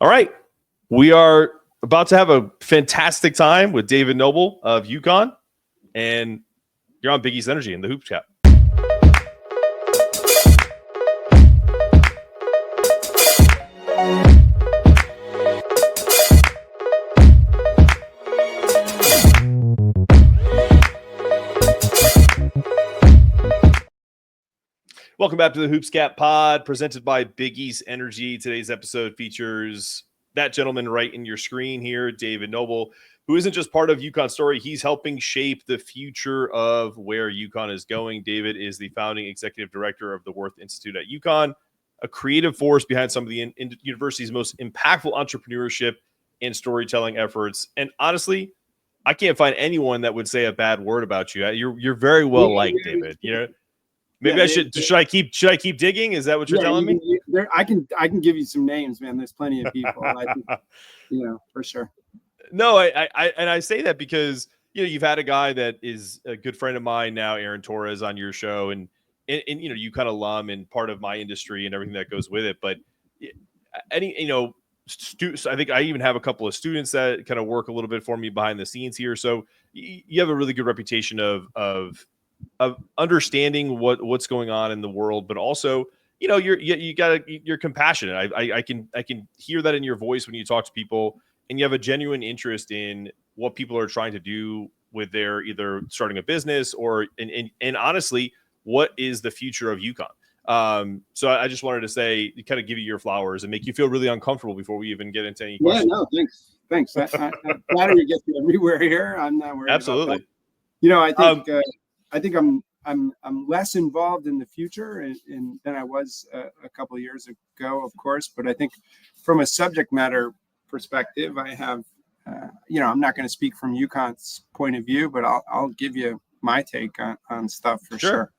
All right. We are about to have a fantastic time with David Noble of UConn, and you're on Big East Energy in the Hoops Cap. Welcome back to the Hoops Cap Pod, presented by Big East Energy. Today's episode features that gentleman right in your screen here, David Noble, who isn't just part of UConn's story. He's helping shape the future of where UConn is going. David is the founding executive director of the Worth Institute at UConn, a creative force behind some of the university's most impactful entrepreneurship and storytelling efforts. And honestly, I can't find anyone that would say a bad word about you. You're very well liked, David. You know. Maybe I should. Should I keep digging? Is that what you're telling me? I can give you some names, man. There's plenty of people. I think, for sure. No, I say that because you've had a guy that is a good friend of mine now, Aaron Torres, on your show, and UConn alum and part of my industry and everything that goes with it. But students, I think I even have a couple of students that kind of work a little bit for me behind the scenes here. So you have a really good reputation of understanding what's going on in the world, but also, you're compassionate. I can hear that in your voice when you talk to people, and you have a genuine interest in what people are trying to do with their either starting a business or, and honestly, what is the future of UConn? So I just wanted to say, kind of give you your flowers and make you feel really uncomfortable before we even get into any questions. Yeah, no, thanks. Flattery gets you everywhere here. I'm not worried. Absolutely. About that. I think I'm less involved in the future than I was a couple of years ago, of course. But I think from a subject matter perspective, I have, I'm not going to speak from UConn's point of view, but I'll give you my take on stuff for sure.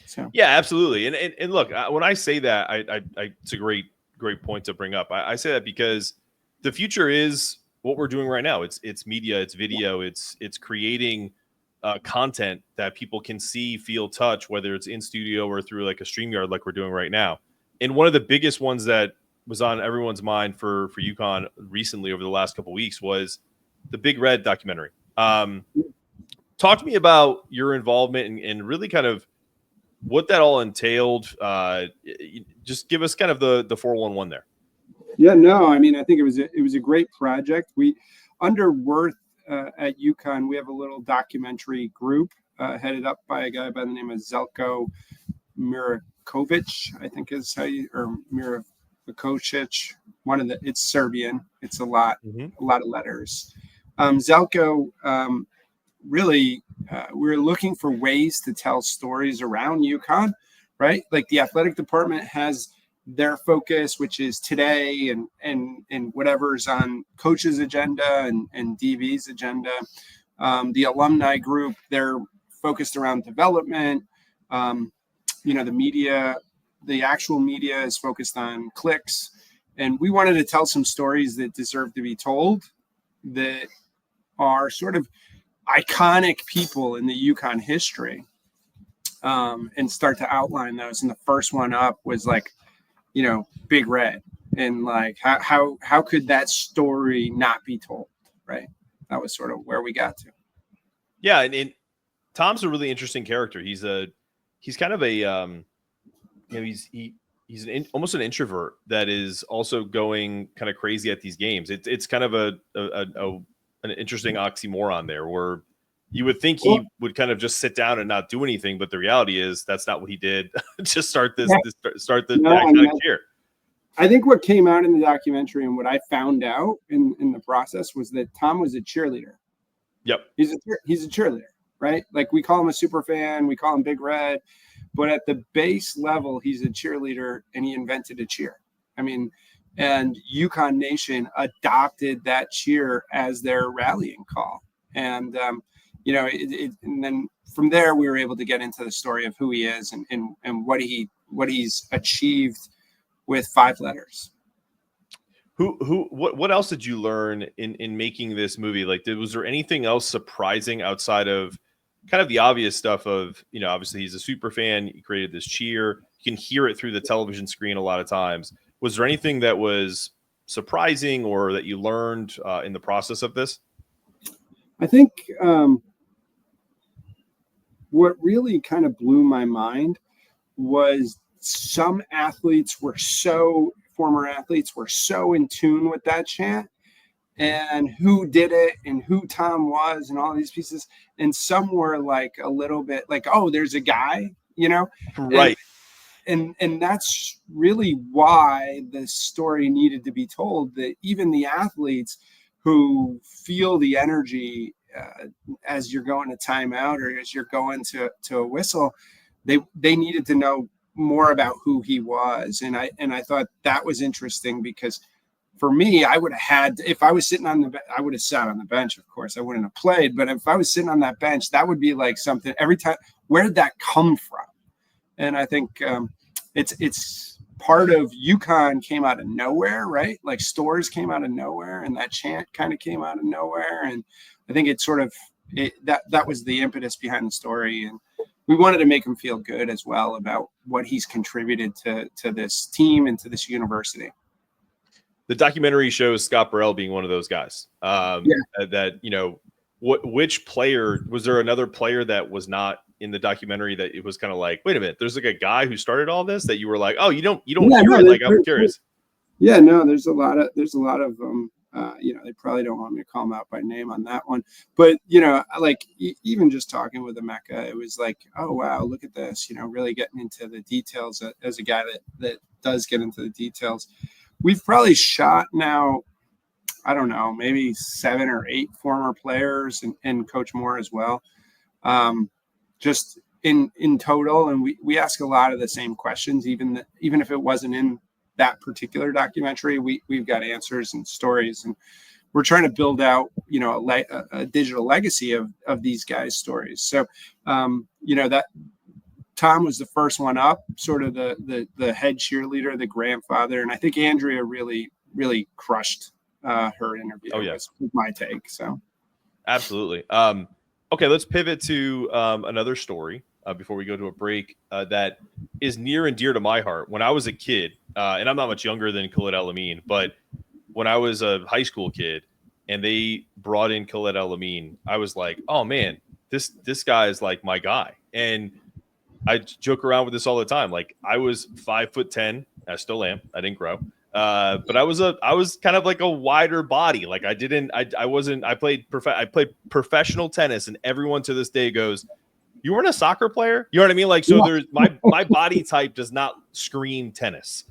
So yeah, absolutely. And look, when I say that, it's a great point to bring up. I say that because the future is what we're doing right now. It's media, it's video, it's creating content that people can see, feel, touch, whether it's in studio or through like a StreamYard like we're doing right now. And one of the biggest ones that was on everyone's mind for UConn recently over the last couple of weeks was the Big Red documentary. Talk to me about your involvement and really kind of what that all entailed. Just give us kind of the 411 there. Yeah, no, I mean, I think it was a great project. We under Worth at UConn, we have a little documentary group headed up by a guy by the name of Zeljko Mirakovic, I think is how you, or Mirakovic. It's Serbian. It's a lot of letters. Zeljko, really, we're looking for ways to tell stories around UConn, right? Like the athletic department has their focus, which is today and whatever's on coach's agenda and DV's agenda. The alumni group, they're focused around development. The media, the actual media is focused on clicks. And we wanted to tell some stories that deserve to be told, that are sort of iconic people in the UConn history, and start to outline those. And the first one up was like, Big Red, and like how could that story not be told, right? That was sort of where we got to. Yeah, and Tom's a really interesting character. He's kind of a he's almost an introvert that is also going kind of crazy at these games. It's kind of an interesting oxymoron there, where you would think he would kind of just sit down and not do anything, but the reality is that's not what he did to start the iconic year. I think what came out in the documentary and what I found out in the process was that Tom was a cheerleader. Yep. He's a cheerleader, right? Like we call him a super fan, we call him Big Red, but at the base level, he's a cheerleader and he invented a cheer. I mean, and UConn Nation adopted that cheer as their rallying call. And, and then from there, we were able to get into the story of who he is and what he's achieved with 5 letters. What else did you learn in making this movie? Like, was there anything else surprising outside of kind of the obvious stuff of, obviously he's a super fan. He created this cheer. You can hear it through the television screen a lot of times. Was there anything that was surprising or that you learned in the process of this? I think what really kind of blew my mind was some former athletes were so in tune with that chant and who did it and who Tom was and all these pieces. And some were like a little bit like, oh, there's a guy, Right. And that's really why the story needed to be told, that even the athletes who feel the energy as you're going to timeout or as you're going to a whistle, they needed to know more about who he was. And I thought that was interesting because for me, I would have had, if I was sitting I would have sat on the bench, of course, I wouldn't have played, but if I was sitting on that bench, that would be like something every time, where did that come from? And I think it's part of UConn came out of nowhere, right? Like Stores came out of nowhere and that chant kind of came out of nowhere. And I think it sort of, that was the impetus behind the story. And we wanted to make him feel good as well about what he's contributed to this team and to this university. The documentary shows Scott Burrell being one of those guys. That, which player, was there another player that was not in the documentary that it was kind of like, wait a minute, there's like a guy who started all this that you were like, oh, you don't hear it. Like, I'm curious. Yeah, no, there's a lot of them. They probably don't want me to call him out by name on that one, but like even just talking with Emeka, it was like, oh wow, look at this, really getting into the details as a guy that does get into the details. We've probably shot now, I don't know, maybe 7 or 8 former players and Coach Moore as well. Just in total. And we ask a lot of the same questions, even if it wasn't in that particular documentary, we've got answers and stories, and we're trying to build out, a digital legacy of these guys' stories. So, that Tom was the first one up, sort of the head cheerleader, the grandfather. And I think Andrea really, really crushed her interview. Oh, yeah. Was my take. So. Absolutely. Okay, let's pivot to another story before we go to a break that is near and dear to my heart. When I was a kid, and I'm not much younger than Khaled El-Amin, but when I was a high school kid and they brought in Khaled El-Amin, I was like, oh man, this guy is like my guy. And I joke around with this all the time. Like, I was 5'10", I still am. I didn't grow. But I was kind of like a wider body. Like I played professional tennis, and everyone to this day goes, you weren't a soccer player? You know what I mean? Like, so there's my body type does not scream tennis,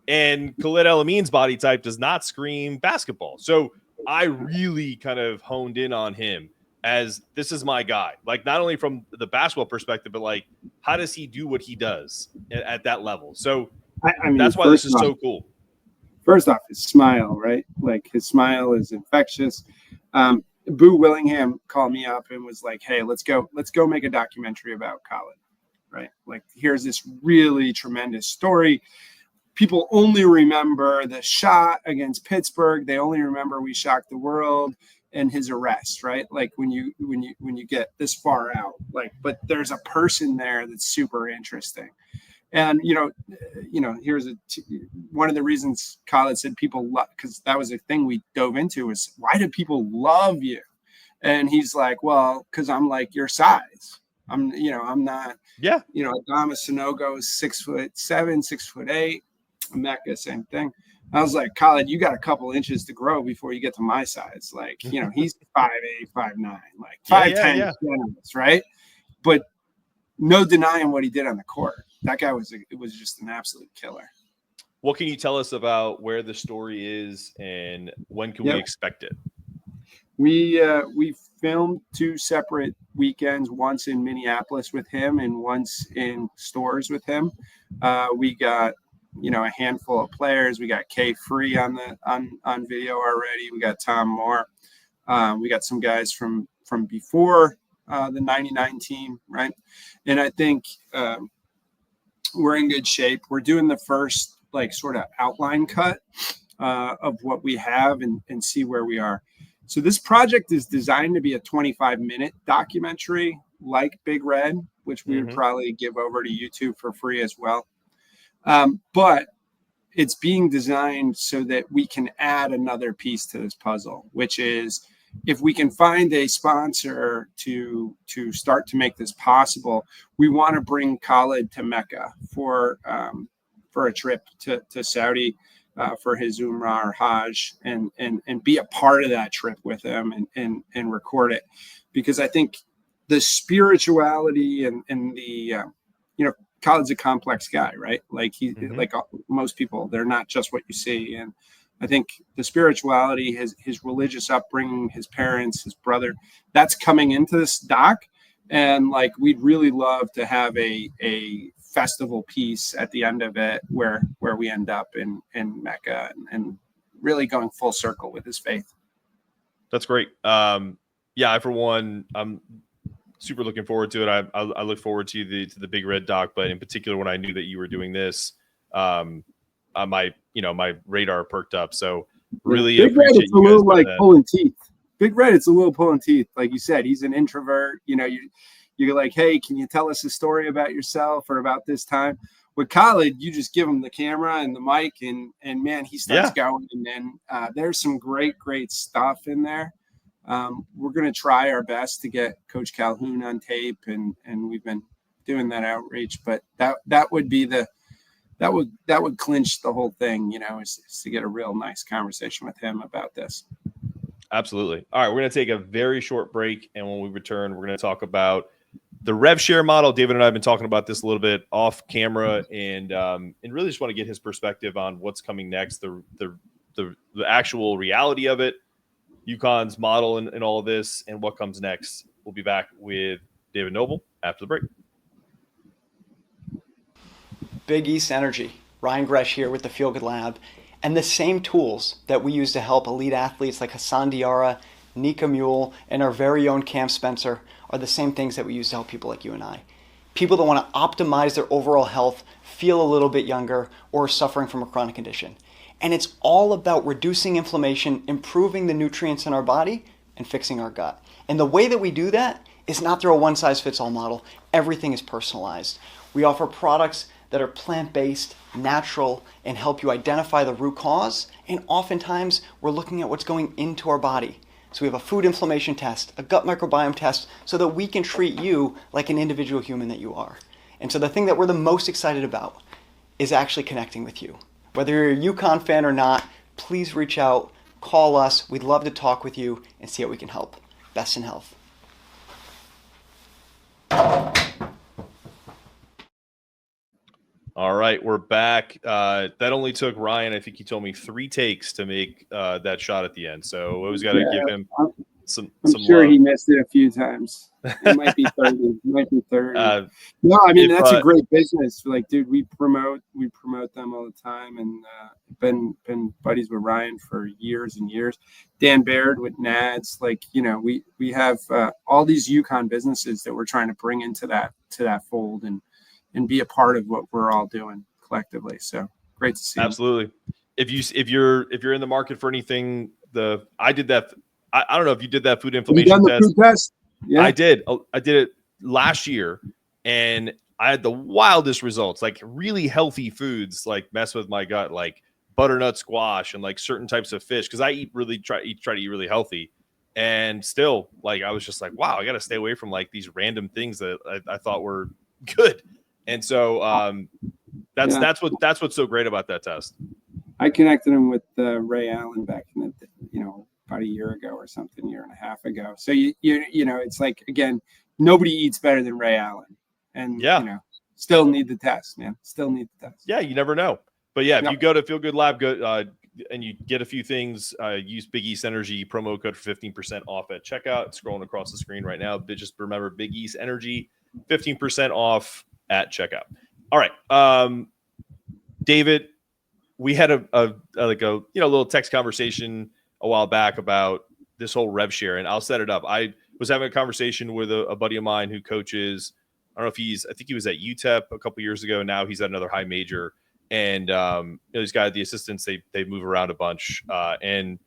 and Khaled El-Amin's body type does not scream basketball. So I really kind of honed in on him as this is my guy. Like, not only from the basketball perspective, but like, how does he do what he does at that level? So I mean, that's why this is so cool. First off, his smile, right? Like, his smile is infectious. Boo Willingham called me up and was like, hey, let's go make a documentary about Khaled, right? Like, here's this really tremendous story. People only remember the shot against Pittsburgh. They only remember we shocked the world and his arrest, right? Like, when you get this far out, like, but there's a person there that's super interesting. And, here's one of the reasons Khaled said people love, because that was a thing we dove into, was why do people love you? And he's like, well, because I'm like your size. I'm not, Adama Sanogo is 6'7", 6'8". Emeka, same thing. I was like, Khaled, you got a couple inches to grow before you get to my size. Like, he's 5'8", 5'9", like 5'10", right? But no denying what he did on the court. That guy was just an absolute killer. What can you tell us about where the story is and when can we expect it? We filmed 2 separate weekends, once in Minneapolis with him and once in Stores with him. We got a handful of players. We got K Free on video already. We got Tom Moore. We got some guys from before the 99 team, right? And I think we're in good shape. We're doing the first sort of outline cut of what we have and see where we are. So this project is designed to be a 25-minute documentary like Big Red, which we would probably give over to YouTube for free as well. But it's being designed so that we can add another piece to this puzzle, which is if we can find a sponsor to start to make this possible, we want to bring Khaled to Mecca for a trip to Saudi for his Umrah or Hajj, and be a part of that trip with him and record it, because I think the spirituality and the Khaled's a complex guy, right? Like like most people, they're not just what you see. And I think the spirituality, his religious upbringing, his parents, his brother, that's coming into this doc. And like, we'd really love to have a festival piece at the end of it where we end up in Mecca and really going full circle with his faith. That's great. Yeah, for one, I'm super looking forward to it. I look forward to the Big Red doc, but in particular, when I knew that you were doing this, my radar perked up. So really Big Red, appreciate it's a little like pulling teeth. Big Red, it's a little pulling teeth. Like you said, he's an introvert. You're like, hey, can you tell us a story about yourself or about this time? With Khaled, you just give him the camera and the mic, and man, he starts going. And then there's some great stuff in there. We're going to try our best to get Coach Calhoun on tape, and we've been doing that outreach. But that would be that would clinch the whole thing, is to get a real nice conversation with him about this. Absolutely. All right, we're going to take a very short break, and when we return, we're going to talk about the rev share model. David and I have been talking about this a little bit off camera, and really just want to get his perspective on what's coming next, the actual reality of it, UConn's model and all of this, and what comes next. We'll be back with David Noble after the break. Big East Energy. Ryan Gresh here with the Feel Good Lab. And the same tools that we use to help elite athletes like Hassan Diarra, Nika Mule, and our very own Cam Spencer are the same things that we use to help people like you and I. People that want to optimize their overall health, feel a little bit younger, or are suffering from a chronic condition. And it's all about reducing inflammation, improving the nutrients in our body, and fixing our gut. And the way that we do that is not through a one-size-fits-all model. Everything is personalized. We offer products that are plant-based, natural, and help you identify the root cause. And oftentimes, we're looking at what's going into our body. So we have a food inflammation test, a gut microbiome test, so that we can treat you like an individual human that you are. And so the thing that we're the most excited about is actually connecting with you. Whether you're a UConn fan or not, please reach out, call us. We'd love to talk with you and see how we can help. Best in health. All right, we're back. That only took Ryan, I think he told me 3 takes to make that shot at the end. So we always got to give him some sure love. He missed it a few times. It might be 30. It might be 30. No, I mean, that's a great business. Like, dude, we promote them all the time, and been buddies with Ryan for years and years. Dan Baird with Nads. Like, we have all these UConn businesses that we're trying to bring into that fold and be a part of what we're all doing collectively. So great to see. Absolutely. If you're in the market for anything, I did that. I don't know if you did that food inflammation test. Food test? Yeah, I did. I did it last year, and I had the wildest results. Like, really healthy foods, like mess with my gut, like butternut squash and like certain types of fish, because I try to eat really healthy. And still, like, I was just like, wow, I got to stay away from like these random things that I thought were good. And so that's what's so great about that test. I connected him with Ray Allen back in about a year ago or something, year and a half ago. So it's like, again, nobody eats better than Ray Allen, and still need the test, man. Still need the test. Yeah, you never know. But yeah, if you go to Feel Good Lab, and you get a few things, use Big East Energy promo code for 15% off at checkout. It's scrolling across the screen right now. But just remember, Big East Energy, 15% off at checkout. All right, David, we had a little text conversation a while back about this whole rev share, and I'll set it up. I was having a conversation with a buddy of mine who coaches. I don't know if I think he was at UTEP a couple years ago. Now he's at another high major, and these guys, the assistants, they move around a bunch. And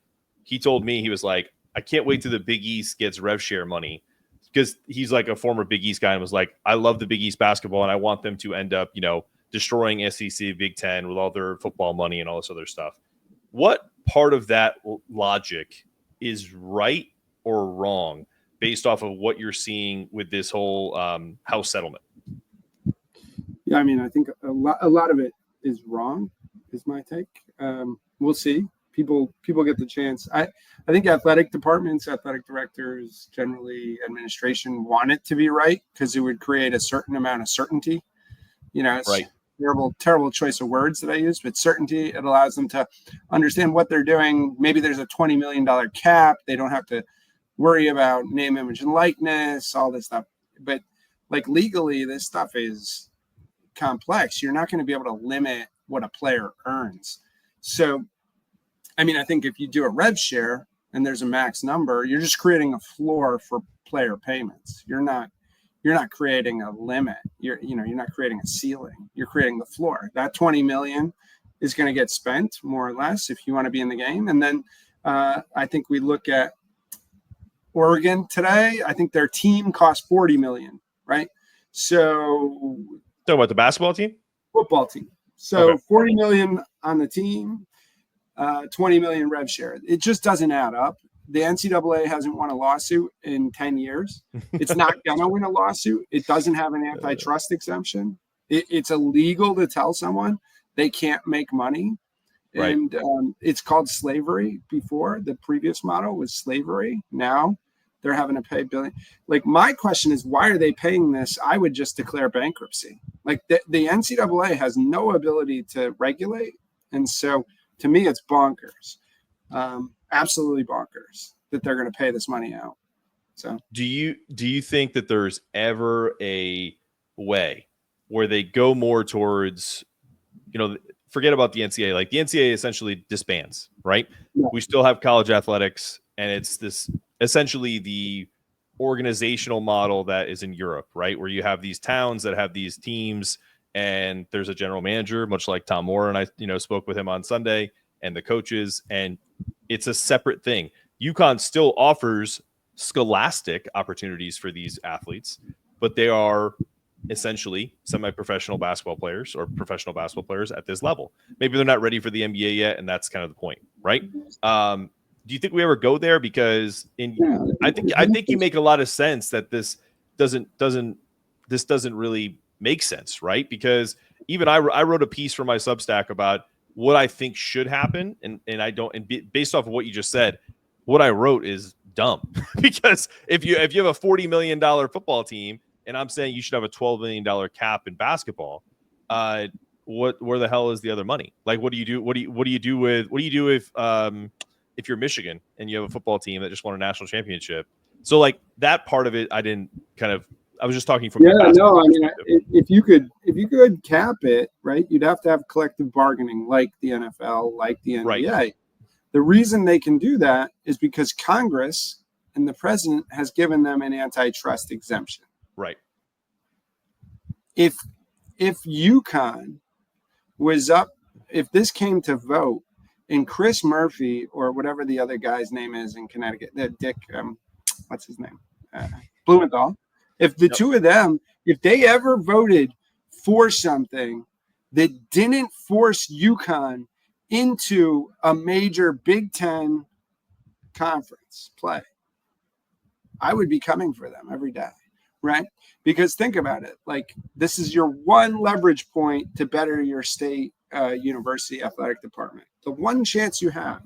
he told me, he was like, I can't wait till the Big East gets rev share money, because he's like a former Big East guy and was like, I love the Big East basketball and I want them to end up, destroying SEC, Big Ten with all their football money and all this other stuff. What part of that logic is right or wrong based off of what you're seeing with this whole House settlement? Yeah, I mean, I think a lot of it is wrong, is my take. We'll see. People get the chance. I think athletic departments, athletic directors, generally administration want it to be right because it would create a certain amount of certainty. It's right. Terrible choice of words that I use, but certainty. It allows them to understand what they're doing. Maybe there's a $20 million cap. They don't have to worry about name, image, and likeness, all this stuff. But like legally, this stuff is complex. You're not going to be able to limit what a player earns. So, I mean, I think if you do a rev share and there's a max number, you're just creating a floor for player payments. You're not creating a limit. You're not creating a ceiling. You're creating the floor. That 20 million is going to get spent more or less if you want to be in the game. And then I think we look at Oregon today. I think their team costs 40 million, right? So talking about the basketball team? Football team. So okay. 40 million on the team, 20 million rev share. It just doesn't add up. The NCAA hasn't won a lawsuit in 10 years. It's not going to win a lawsuit. It doesn't have an antitrust exemption. It's illegal to tell someone they can't make money. Right. And it's called slavery before. The previous model was slavery. Now they're having to pay billion. Like, my question is, why are they paying this? I would just declare bankruptcy. Like, the NCAA has no ability to regulate. And so to me, it's bonkers. Absolutely bonkers that they're going to pay this money out. So do you think that there's ever a way where they go more towards, forget about the NCAA, like the NCAA essentially disbands, right? Yeah. We still have college athletics, and it's this essentially the organizational model that is in Europe, right? Where you have these towns that have these teams, and there's a general manager, much like Tom Moore, and I spoke with him on Sunday, and the coaches, and it's a separate thing. UConn still offers scholastic opportunities for these athletes, but they are essentially semi-professional basketball players or professional basketball players at this level. Maybe they're not ready for the NBA yet, and that's kind of the point, right? Do you think we ever go there? Because I think you make a lot of sense that this doesn't really make sense, right? Because even I wrote a piece for my Substack about what I think should happen, and based off of what you just said, what I wrote is dumb. Because if you have a $40 million football team, and I'm saying you should have a $12 million cap in basketball, where the hell is the other money? Like, what do you do if you're Michigan and you have a football team that just won a national championship? So like that part of it, I was just talking from if you could cap it, right, you'd have to have collective bargaining like the NFL, like the NBA. Right. The reason they can do that is because Congress and the president has given them an antitrust exemption. Right. If UConn was up, if this came to vote, and Chris Murphy or whatever the other guy's name is in Connecticut, Dick, what's his name, Blumenthal. If the two of them, if they ever voted for something that didn't force UConn into a major Big Ten conference play, I would be coming for them every day, right? Because think about it. Like, this is your one leverage point to better your state university athletic department. The one chance you have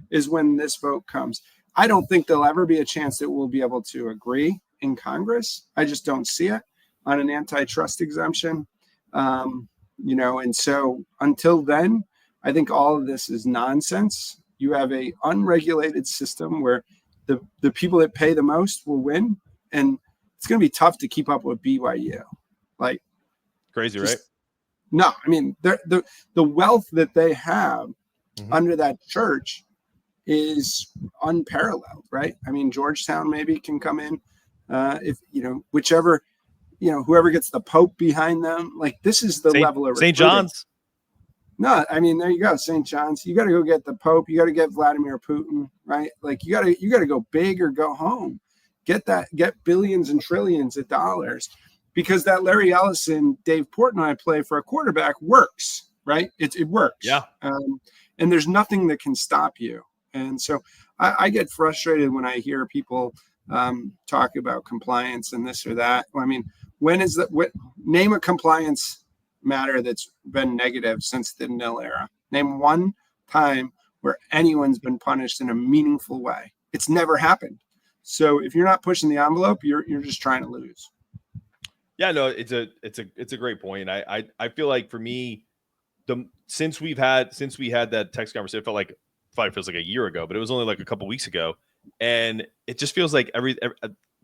is when this vote comes. I don't think there'll ever be a chance that we'll be able to agree in Congress. I just don't see it on an antitrust exemption. And so until then, I think all of this is nonsense. You have a unregulated system where the people that pay the most will win, and it's going to be tough to keep up with BYU. Like, crazy, right? No, I mean, the wealth that they have under that church is unparalleled, right? I mean, Georgetown maybe can come in whoever gets the Pope behind them. Like, this is the level of St. John's. No, I mean, there you go, St. John's. You got to go get the Pope. You got to get Vladimir Putin, right? Like, you got to go big or go home. Get billions and trillions of dollars. because that Larry Ellison, Dave Portnoy play for a quarterback works, right? It works. Yeah. And there's nothing that can stop you. And so I get frustrated when I hear people talk about compliance and this or that. I mean, name a compliance matter that's been negative since the nil era. Name one time where anyone's been punished in a meaningful way. It's never happened. So if you're not pushing the envelope, you're just trying to lose. Yeah, no, it's a great point. I feel like for me, since we had that text conversation, it felt like probably feels like a year ago, but it was only like a couple weeks ago, and it just feels like every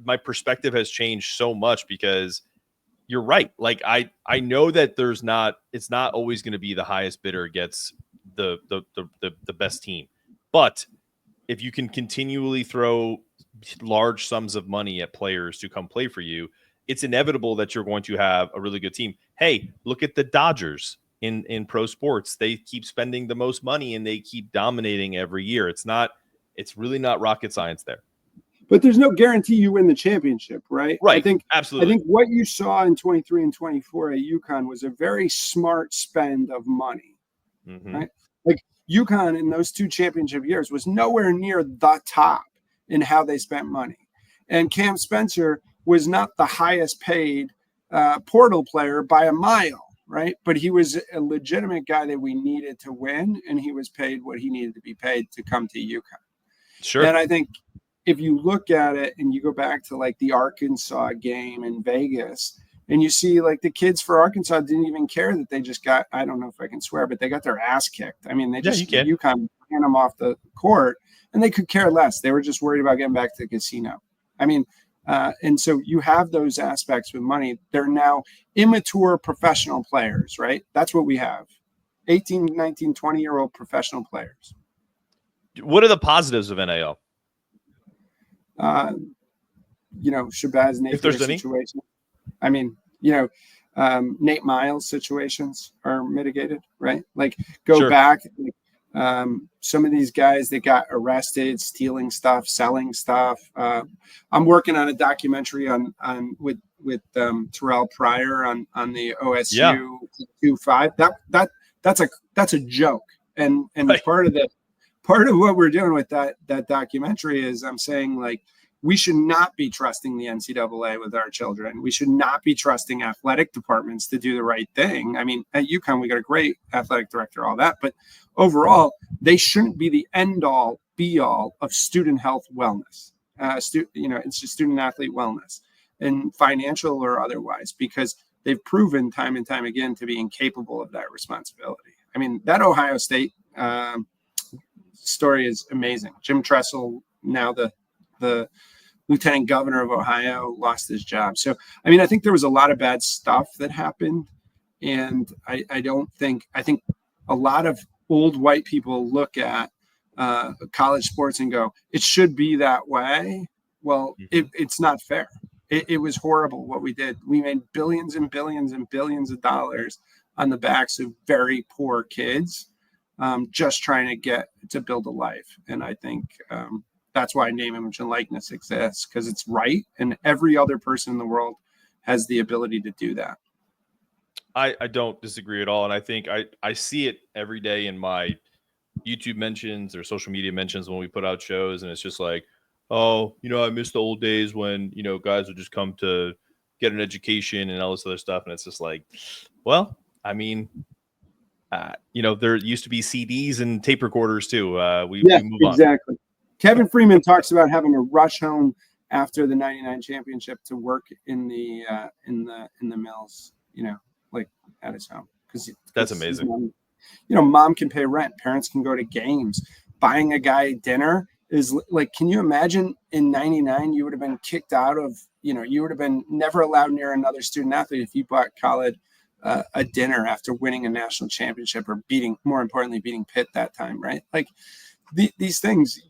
my perspective has changed so much because you're right. Like I know that it's not always going to be the highest bidder gets the best team, but if you can continually throw large sums of money at players to come play for you, it's inevitable that you're going to have a really good team. Hey, look at the Dodgers in pro sports. They keep spending the most money and they keep dominating every year. It's really not rocket science there. But there's no guarantee you win the championship, right? Right. Absolutely. I think what you saw in 23 and 24 at UConn was a very smart spend of money, right? Like UConn in those two championship years was nowhere near the top in how they spent money. And Cam Spencer was not the highest paid portal player by a mile, right? But he was a legitimate guy that we needed to win, and he was paid what he needed to be paid to come to UConn. Sure. And I think if you look at it and you go back to like the Arkansas game in Vegas, and you see like the kids for Arkansas didn't even care that they just got, I don't know if I can swear, but they got their ass kicked. I mean, UConn ran them off the court, and they could care less. They were just worried about getting back to the casino. I mean, and so you have those aspects with money. They're now immature professional players, right? That's what we have. 18, 19, 20-year-old professional players. What are the positives of NIL? Shabazz Napier situation. I mean, Nate Miles situations are mitigated, right? Like go back. Some of these guys that got arrested stealing stuff, selling stuff. I'm working on a documentary with Terrell Pryor on the OSU 2-5. That's a joke. And right. part of what we're doing with that documentary is I'm saying like we should not be trusting the NCAA with our children. We should not be trusting athletic departments to do the right thing. I mean, at UConn, we got a great athletic director, all that, but overall, they shouldn't be the end all be all of student health wellness. It's just student athlete wellness and financial or otherwise, because they've proven time and time again to be incapable of that responsibility. I mean, that Ohio State story is amazing. Jim Tressel, now the lieutenant governor of Ohio, lost his job. So, I mean, I think there was a lot of bad stuff that happened. And I think a lot of old white people look at college sports and go, it should be that way. Well, it's not fair. It was horrible what we did. We made billions and billions and billions of dollars on the backs of very poor kids, just trying to build a life. And I think that's why name, image, and likeness exists, because it's right. And every other person in the world has the ability to do that. I don't disagree at all. And I think I see it every day in my YouTube mentions or social media mentions when we put out shows. And it's just like, oh, I miss the old days when, guys would just come to get an education and all this other stuff. And it's just like, well, I mean, there used to be CDs and tape recorders too. We move on. Exactly. Kevin Freeman talks about having to rush home after the '99 championship to work in the mills, like at his home. That's amazing. Mom can pay rent. Parents can go to games. Buying a guy dinner is like, can you imagine in '99 you would have been kicked out of, you would have been never allowed near another student athlete if you bought Khaled a dinner after winning a national championship or more importantly, beating Pitt that time, right? Like these things,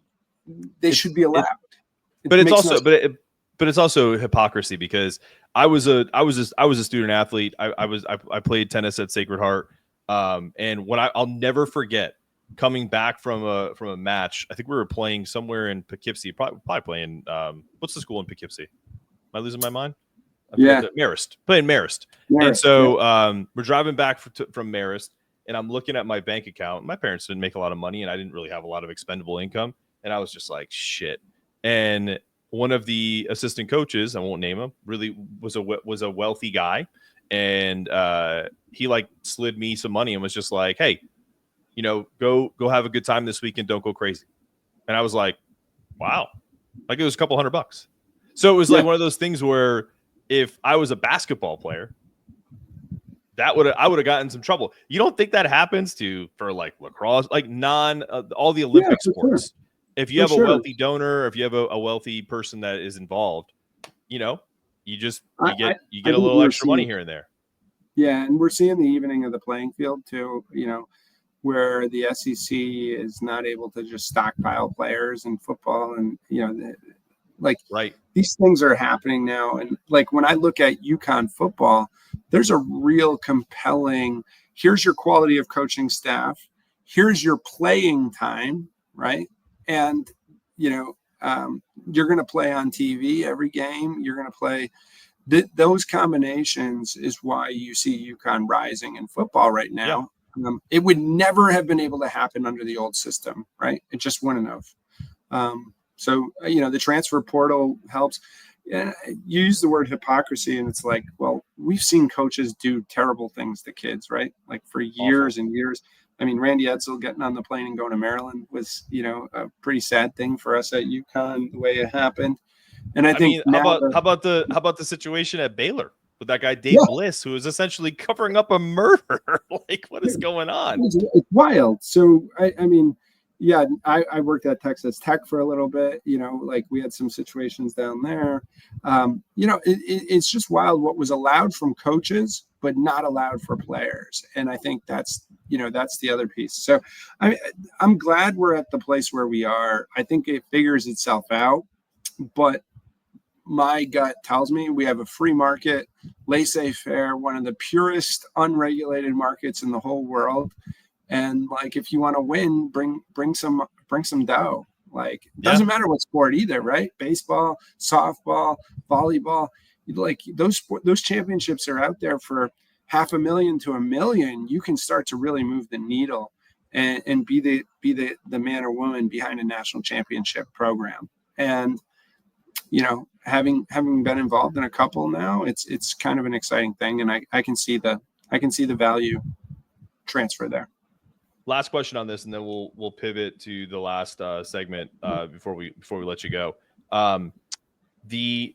they should be allowed. But it's also hypocrisy, because I was a student athlete. I played tennis at Sacred Heart. And I'll never forget coming back from a match. I think we were playing somewhere in Poughkeepsie, probably playing, what's the school in Poughkeepsie? Am I losing my mind? Yeah. Marist, playing Marist. And so we're driving back from Marist, and I'm looking at my bank account. My parents didn't make a lot of money, and I didn't really have a lot of expendable income. And I was just like, shit. And one of the assistant coaches, I won't name him, really was a wealthy guy. And he like slid me some money and was just like, hey, go have a good time this weekend. Don't go crazy. And I was like, wow. Like it was a couple $100. So it was like one of those things where if I was a basketball player, I would have gotten some trouble. You don't think that happens for like lacrosse, like all the Olympic sports? Sure. If you have a wealthy donor, if you have a wealthy person that is involved, you get a little extra money here and there. Yeah, and we're seeing the evening of the playing field too. Where the SEC is not able to just stockpile players in football, and right. These things are happening now. And like when I look at UConn football, there's a real compelling, here's your quality of coaching staff, here's your playing time, right? And you're going to play on TV every game. You're going to play. Those combinations is why you see UConn rising in football right now. Yeah. It would never have been able to happen under the old system, right? It just wouldn't have. So the transfer portal helps. And you use the word hypocrisy, and it's like, well, we've seen coaches do terrible things to kids, right? Like for years and years. I mean, Randy Edsall getting on the plane and going to Maryland was, a pretty sad thing for us at UConn, the way it happened. And I think how about the situation at Baylor with that guy Dave Bliss, who is essentially covering up a murder? Like, what is going on? It's wild. So I worked at Texas Tech for a little bit. Like we had some situations down there. It's just wild what was allowed from coaches, but not allowed for players. And I think that's the other piece. So I'm glad we're at the place where we are. I think it figures itself out, but my gut tells me we have a free market, laissez-faire, one of the purest unregulated markets in the whole world. And like, if you want to win, bring some dough. Like, it doesn't matter what sport either, right? Baseball, softball, volleyball. Like those championships are out there for $500,000 to $1 million. You can start to really move the needle and be the man or woman behind a national championship program. And having been involved in a couple now, it's kind of an exciting thing, and I can see the value transfer there. Last question on this, and then we'll pivot to the last segment before we let you go. The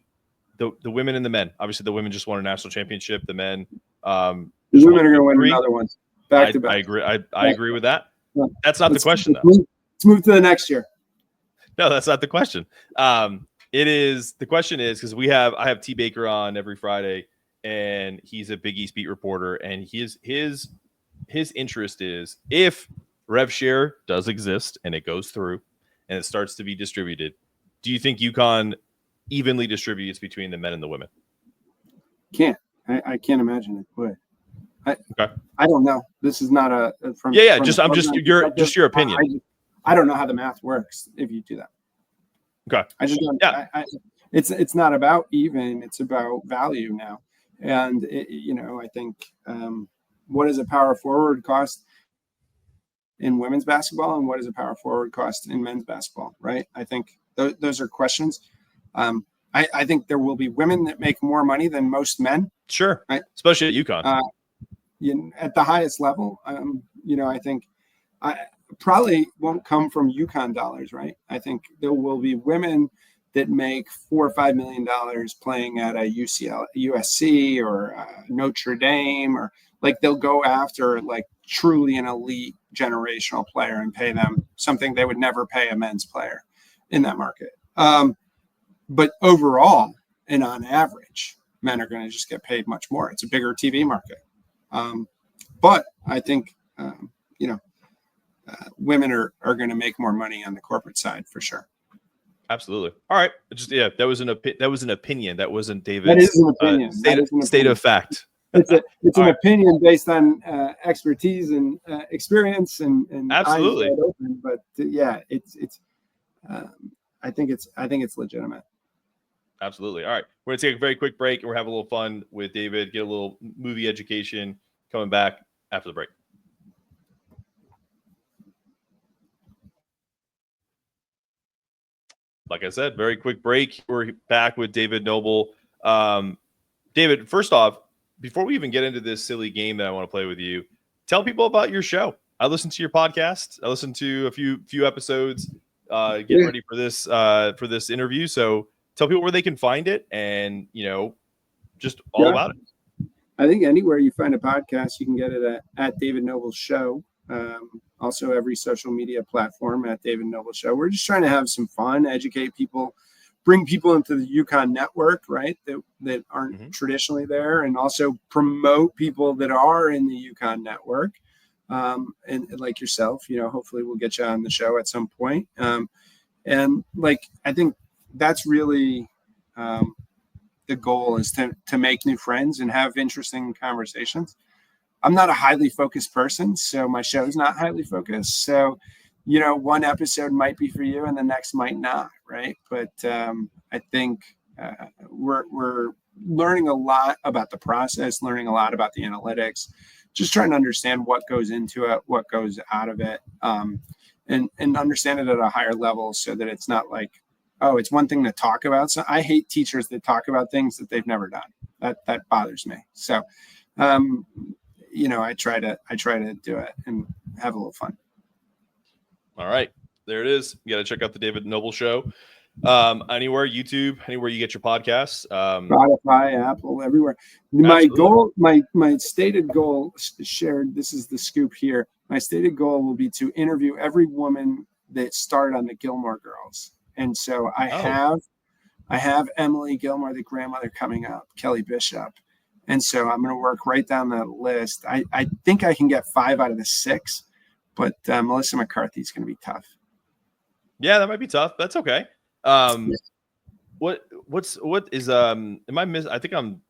women and the men. Obviously, the women just won a national championship. The men, the women are going to win another one back to back. I agree. I agree with that. Yeah. That's not the question, though. Let's move to the next year. No, that's not the question. It is. The question is because I have T Baker on every Friday, and he's a Big East beat reporter, and his interest is if rev share does exist and it goes through and it starts to be distributed, do you think UConn evenly distributes between the men and the women? I can't imagine it would. I don't know. This is not from just your opinion. I don't know how the math works if you do that. Okay. I just don't. Yeah. It's not about even. It's about value now, and I think what does a power forward cost in women's basketball, and what does a power forward cost in men's basketball? Right. I think those are questions. I think there will be women that make more money than most men. Sure. Right? Especially at UConn. At the highest level, I think I probably won't come from UConn dollars, right? I think there will be women that make $4 or $5 million playing at a USC or Notre Dame, or like they'll go after like truly an elite generational player and pay them something they would never pay a men's player in that market. But overall and on average, men are going to just get paid much more. It's a bigger TV market. But I think, women are going to make more money on the corporate side for sure. Absolutely. All right. That was an opinion. That wasn't David's. That is an opinion. State of fact. It's an opinion based on expertise and experience and absolutely. Eyes wide open, but it's I think it's legitimate. Absolutely. All right. We're going to take a very quick break and we're having a little fun with David, get a little movie education, coming back after the break. Like I said, very quick break. We're back with David Noble. David, first off, before we even get into this silly game that I want to play with you, tell people about your show. I listened to your podcast. I listened to a few episodes getting ready for this interview. So tell people where they can find it and, just all about it. I think anywhere you find a podcast, you can get it at David Noble's Show. Also, every social media platform at David Noble Show. We're just trying to have some fun, educate people, bring people into the UConn network, right? That aren't traditionally there, and also promote people that are in the UConn network. And like yourself, hopefully we'll get you on the show at some point. And I think that's really the goal, is to make new friends and have interesting conversations. I'm not a highly focused person, so my show's not highly focused. So, one episode might be for you and the next might not, right? But I think we're learning a lot about the process, learning a lot about the analytics, just trying to understand what goes into it, what goes out of it, and understand it at a higher level so that it's not like, oh, it's one thing to talk about. So I hate teachers that talk about things that they've never done. That bothers me. So, I try to do it and have a little fun. All right, there it is. You got to check out the David Noble Show. Anywhere, YouTube, anywhere you get your podcasts. Spotify, Apple, everywhere. My goal, my stated goal, shared, this is the scoop here. My stated goal will be to interview every woman that starred on the Gilmore Girls. And so I have Emily Gilmore, the grandmother, coming up, Kelly Bishop. And so I'm going to work right down that list. I think I can get 5 out of the 6, but Melissa McCarthy is going to be tough. Yeah, that might be tough. That's okay. What is am I miss? I think I'm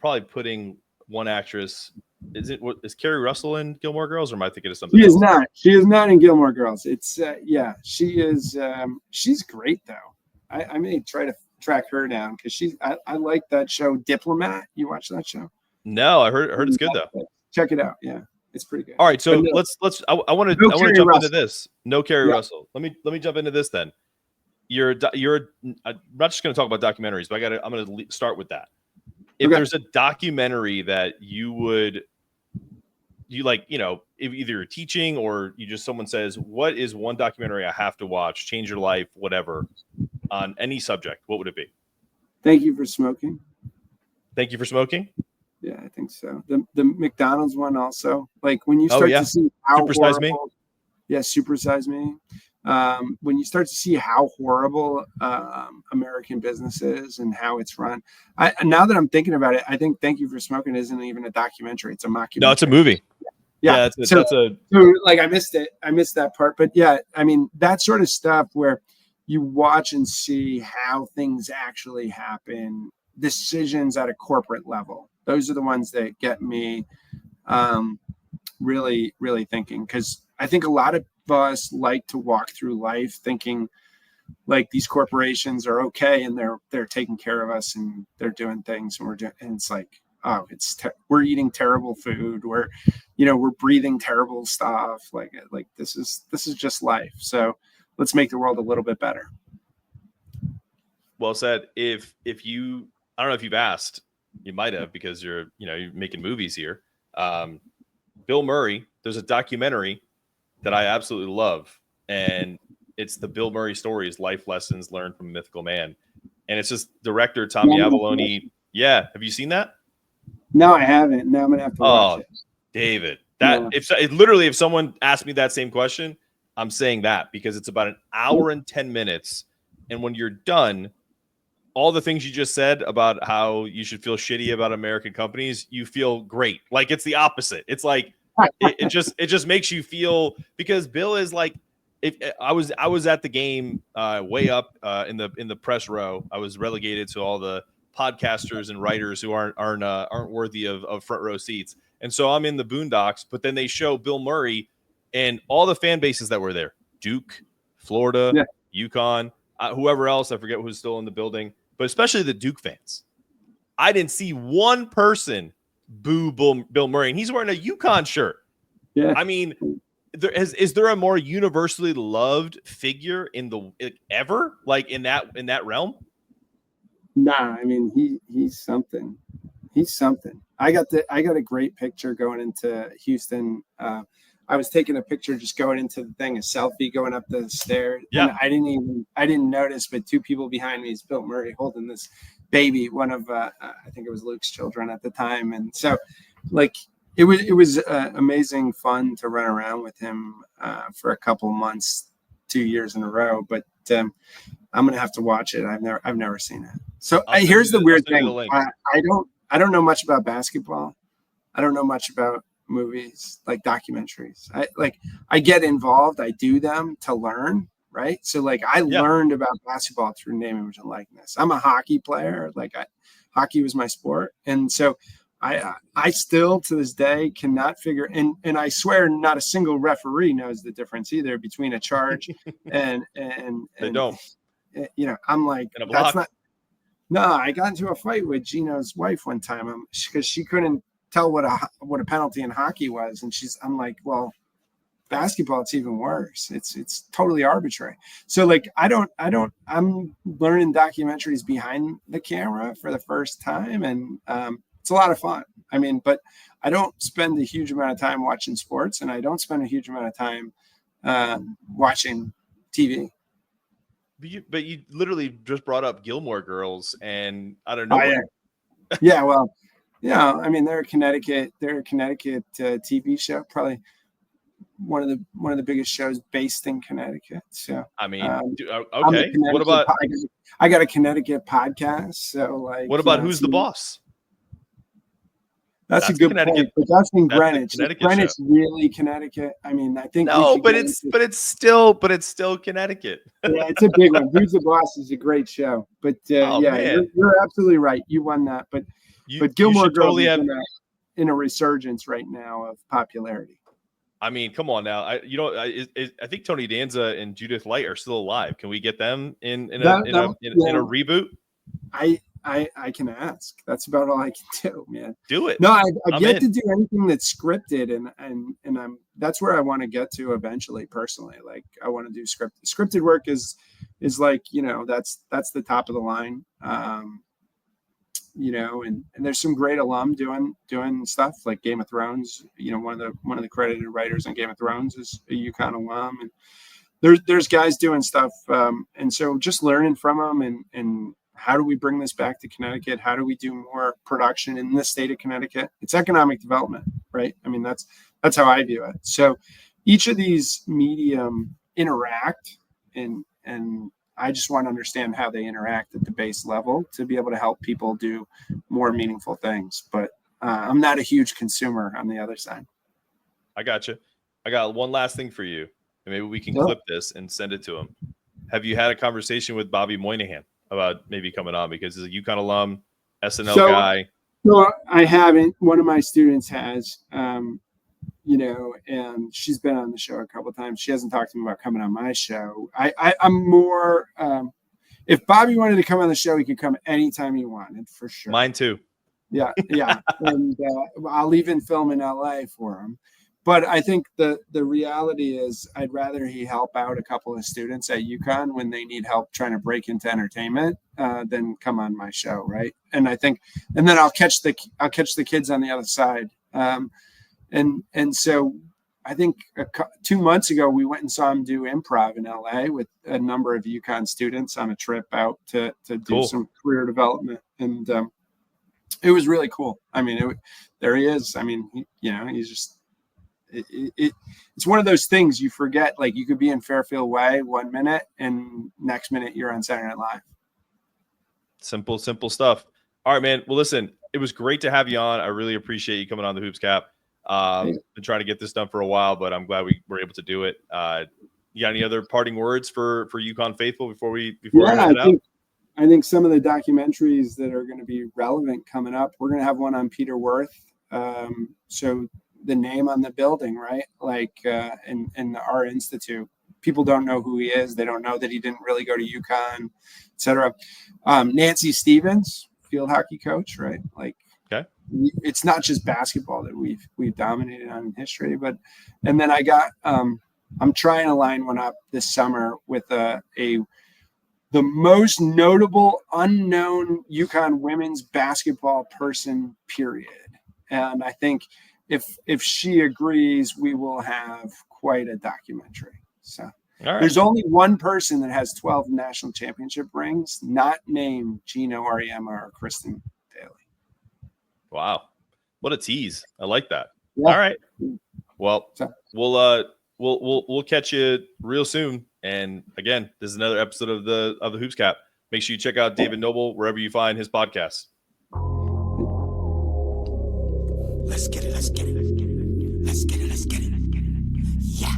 probably putting one actress. Is Carrie Russell in Gilmore Girls, or am I thinking of something? She is not. She is not in Gilmore Girls. It's she is. She's great though. I may try to track her down because I like that show Diplomat. You watch that show? No, I heard it's good though. Check it out. Yeah, it's pretty good. All right, so let's. I want to jump into this. No Carrie Russell. Let me jump into this then. I'm not just going to talk about documentaries, but I'm going to start with that. If there's a documentary that you like, if either you're teaching or someone says, what is one documentary I have to watch, change your life, whatever, on any subject, what would it be? Thank You for Smoking. Thank You for Smoking? Yeah, I think so. The McDonald's one also. Like when you start to see how Super Size Me? Yeah, Super Size Me. When you start to see how horrible American business is and how it's run. Now that I'm thinking about it, I think Thank You for Smoking isn't even a documentary. It's a mockumentary. No, it's a movie. Yeah. So I missed it. I missed that part. But yeah, I mean, that sort of stuff where you watch and see how things actually happen, decisions at a corporate level. Those are the ones that get me really, really thinking. Because I think a lot of us like to walk through life thinking like these corporations are okay and they're taking care of us and they're doing things and it's like, oh, we're eating terrible food, we're breathing terrible stuff, like this is just life. So let's make the world a little bit better. Well said. If you, I don't know if you've asked, you might have, because you're making movies here. Bill Murray, there's a documentary that I absolutely love, and it's the Bill Murray stories, life lessons learned from a mythical man. And it's just director Tommy Avalone. Yeah. Have you seen that? No, I haven't. Now I'm going to have to watch it. David, if someone asked me that same question, I'm saying that because it's about an hour and 10 minutes. And when you're done, all the things you just said about how you should feel shitty about American companies, you feel great. Like it's the opposite. It's like, it just makes you feel, because Bill is like, if I was at the game way up in the press row. I was relegated to all the podcasters and writers who aren't worthy of front row seats. And so I'm in the boondocks, but then they show Bill Murray and all the fan bases that were there. Duke, Florida, UConn, whoever else, I forget who's still in the building. but especially the Duke fans. I didn't see one person boo Bill Murray, and he's wearing a UConn shirt. Yeah. I mean, is there a more universally loved figure in the ever, like in that realm? Nah, I mean he's something. He's something. I got a great picture going into Houston. I was taking a picture just going into the thing, a selfie going up the stairs. Yeah. And I didn't notice, but two people behind me is Bill Murray holding this baby, one of I think it was Luke's children at the time. And so like it was amazing fun to run around with him for a couple of months, 2 years in a row. But I'm gonna have to watch it. I've never seen it. So here's the weird thing. I don't know much about basketball. I don't know much about movies, like documentaries. I get involved. I do them to learn, right? So like I learned about basketball through name, image, and likeness. I'm a hockey player. Hockey was my sport, and so I still to this day cannot figure. And I swear, not a single referee knows the difference either between a charge and they don't. You know, I'm like, that's not. No, I got into a fight with Gino's wife one time because she couldn't tell what a penalty in hockey was, and I'm like, well, basketball, it's even worse. It's totally arbitrary. So like, I'm learning documentaries behind the camera for the first time, and it's a lot of fun. I mean, but I don't spend a huge amount of time watching sports, and I don't spend a huge amount of time watching TV. But you literally just brought up Gilmore Girls, and I don't know. Oh, yeah. Yeah, well, yeah. I mean, they're a Connecticut TV show, probably one of the biggest shows based in Connecticut. So I mean, okay. What about? I got a Connecticut podcast. So like, what about Who's the Boss? That's a good point, but that's in Greenwich. Greenwich really Connecticut. I mean, I think but it's still Connecticut. Yeah, it's a big one. Who's the Boss is a great show, but you're absolutely right. You won that, but Gilmore Girls is in a resurgence right now of popularity. I mean, come on now. I think Tony Danza and Judith Light are still alive. Can we get them in a reboot? I can ask. That's about all I can do, man. Do it. No, I've yet to do anything that's scripted, and that's where I want to get to eventually. Personally, like I want to do scripted work is like, you know, that's the top of the line. You know, and there's some great alum doing stuff like Game of Thrones. You know, one of the credited writers on Game of Thrones is a UConn alum, and there's guys doing stuff, and so just learning from them and how do we bring this back to Connecticut? How do we do more production in the state of Connecticut? It's economic development, right? I mean, that's how I view it. So each of these medium interact, and I just want to understand how they interact at the base level to be able to help people do more meaningful things. But I'm not a huge consumer on the other side. I got you. I got one last thing for you, and maybe we can clip this and send it to him. Have you had a conversation with Bobby Moynihan about maybe coming on, because he's a UConn alum, SNL guy? No, I haven't. One of my students has, you know, and she's been on the show a couple of times. She hasn't talked to me about coming on my show. I'm more, if Bobby wanted to come on the show, he could come anytime he wanted, for sure. Mine too. Yeah. And I'll even film in LA for him. But I think the reality is I'd rather he help out a couple of students at UConn when they need help trying to break into entertainment than come on my show, right? And I think, and then I'll catch the kids on the other side. And so I think 2 months ago we went and saw him do improv in LA with a number of UConn students on a trip out to do some career development, and it was really cool. I mean, there he is. I mean, he's just. It's one of those things you forget. Like, you could be in Fairfield Way 1 minute and next minute you're on Saturday Night Live. Simple stuff. All right, man. Well, listen, it was great to have you on. I really appreciate you coming on the Hoops Cap. Been trying to get this done for a while, but I'm glad we were able to do it. You got any other parting words for UConn faithful before we head out? I think some of the documentaries that are going to be relevant coming up, we're going to have one on Peter Worth. So the name on the building, right? Like, in our institute, people don't know who he is. They don't know that he didn't really go to UConn, etc. Nancy Stevens, field hockey coach, right? Like, Okay. it's not just basketball that we've dominated on in history, and then I got I'm trying to line one up this summer with the most notable unknown UConn women's basketball person, period. And I think if she agrees, we will have quite a documentary. So there's only one person that has 12 national championship rings, not named Gino Auriemma or Kristen Daly. Wow. What a tease. I like that. Yeah. All right. Well, we'll catch you real soon. And again, this is another episode of the Hoops Cap. Make sure you check out David Noble wherever you find his podcasts. Let's get it. Let's get it. Let's get it. Let's get it. Yeah.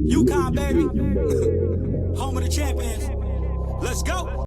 UConn, baby. Home of the champions. Let's go.